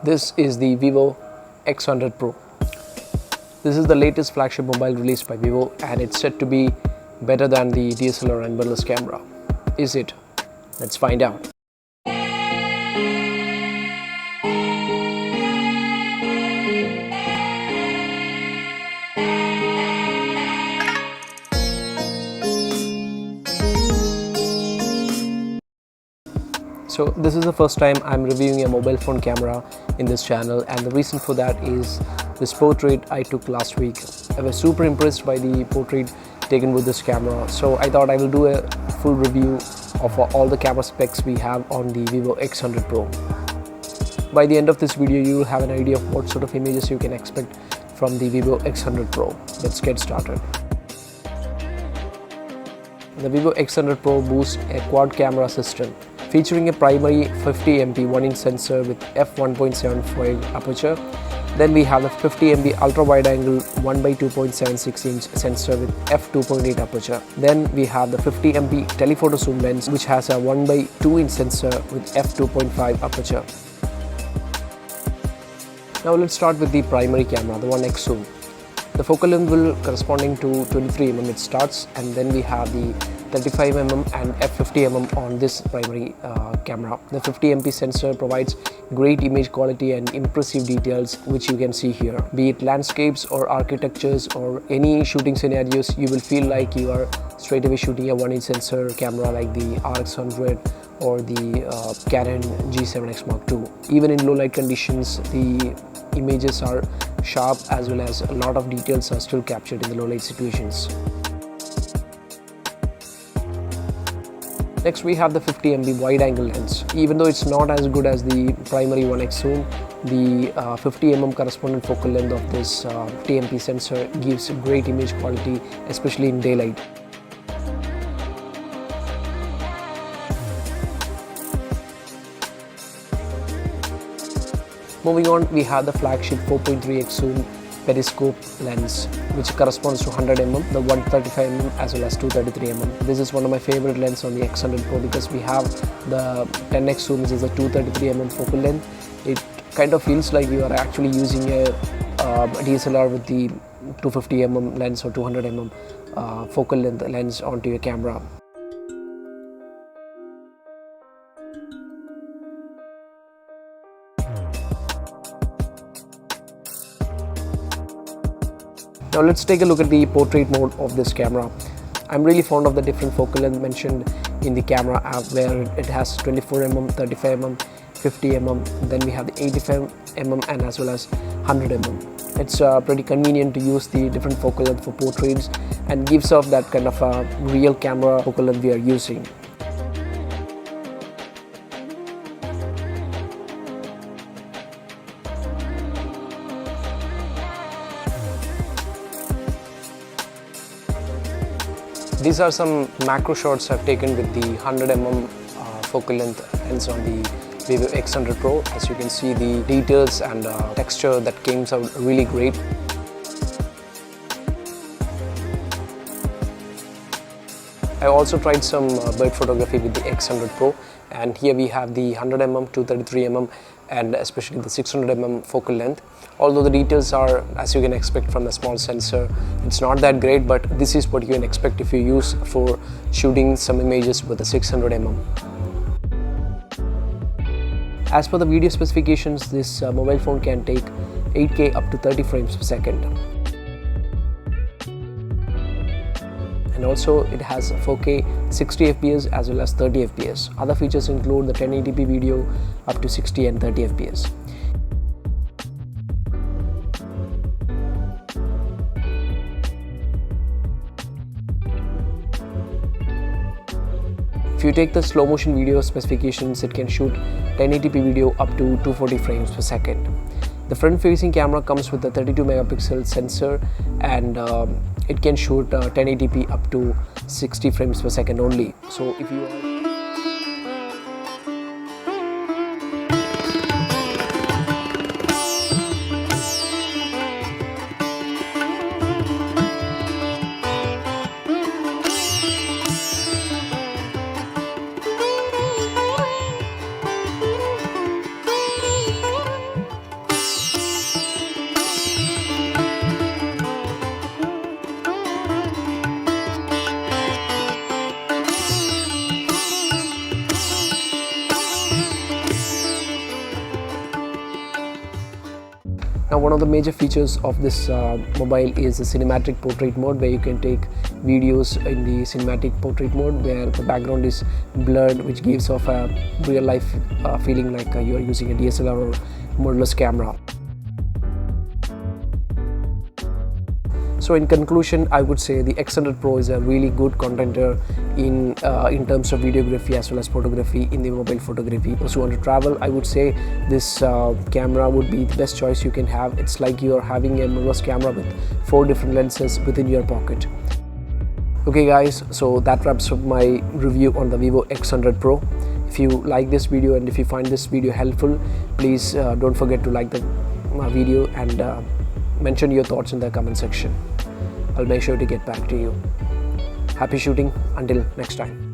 This is the Vivo X100 Pro. This is the latest flagship mobile released by Vivo, and it's said to be better than the DSLR and mirrorless camera. Is it? Let's find out. So this is the first time I'm reviewing a mobile phone camera in this channel, and the reason for that is this portrait I took last week. I was super impressed by the portrait taken with this camera, so I thought I will do a full review of all the camera specs we have on the Vivo X100 Pro. By the end of this video, you will have an idea of what sort of images you can expect from the Vivo X100 Pro. Let's get started. The Vivo X100 Pro boasts a quad camera system featuring a primary 50MP 1-inch sensor with f1.75 aperture. Then we have the 50MP ultra-wide-angle 1x2.76-inch sensor with f2.8 aperture. Then we have the 50MP telephoto zoom lens, which has a 1x2-inch sensor with f2.5 aperture. Now let's start with the primary camera, the 1x zoom. The focal length will corresponding to 23mm it starts, and then we have the 35mm and f50mm on this primary camera. The 50MP sensor provides great image quality and impressive details, which you can see here. Be it landscapes or architectures or any shooting scenarios, you will feel like you are straight away shooting a 1-inch sensor camera like the X100 or the Canon G7X Mark II. Even in low light conditions, the images are sharp as well as a lot of details are still captured in the low light situations. Next we have the 50MP wide-angle lens. Even though it's not as good as the primary 1x zoom, the 50mm corresponding focal length of this 50MP sensor gives great image quality, especially in daylight. Moving on, we have the flagship 4.3x zoom periscope lens, which corresponds to 100mm, the 135mm as well as 233mm. This is one of my favorite lenses on the X100 Pro because we have the 10x zoom, which is a 233mm focal length. It kind of feels like you are actually using a DSLR with the 250mm lens or 200mm focal length lens onto your camera. Now let's take a look at the portrait mode of this camera. I'm really fond of the different focal length mentioned in the camera app, where it has 24mm, 35mm, 50mm, then we have the 85mm and as well as 100mm. It's pretty convenient to use the different focal length for portraits and gives off that kind of a real camera focal length we are using. These are some macro shots I've taken with the 100mm focal length lens on the Vivo X100 Pro. As you can see, the details and texture that came out really great. I also tried some bird photography with the X100 Pro, and here we have the 100mm, 233mm and especially the 600mm focal length. Although the details are, as you can expect from the small sensor, it's not that great, but this is what you can expect if you use for shooting some images with the 600mm. As per the video specifications, this mobile phone can take 8K up to 30 frames per second. And also it has 4K 60 FPS as well as 30 FPS. Other features include the 1080p video up to 60 and 30 FPS. If you take the slow motion video specifications, it can shoot 1080p video up to 240 frames per second. The front facing camera comes with a 32 megapixel sensor, and it can shoot 1080p up to 60 frames per second only. So if you are Now, one of the major features of this mobile is the cinematic portrait mode, where you can take videos in the cinematic portrait mode where the background is blurred, which gives off a real life feeling like you are using a DSLR or mirrorless camera. So in conclusion, I would say the X100 Pro is a really good contender in terms of videography as well as photography in the mobile photography. Those who want to travel, I would say this camera would be the best choice you can have. It's like you are having a mirrorless camera with 4 different lenses within your pocket. Okay guys, so that wraps up my review on the Vivo X100 Pro. If you like this video and if you find this video helpful, please don't forget to like the video and mention your thoughts in the comment section. I'll make sure to get back to you. Happy shooting. Until next time.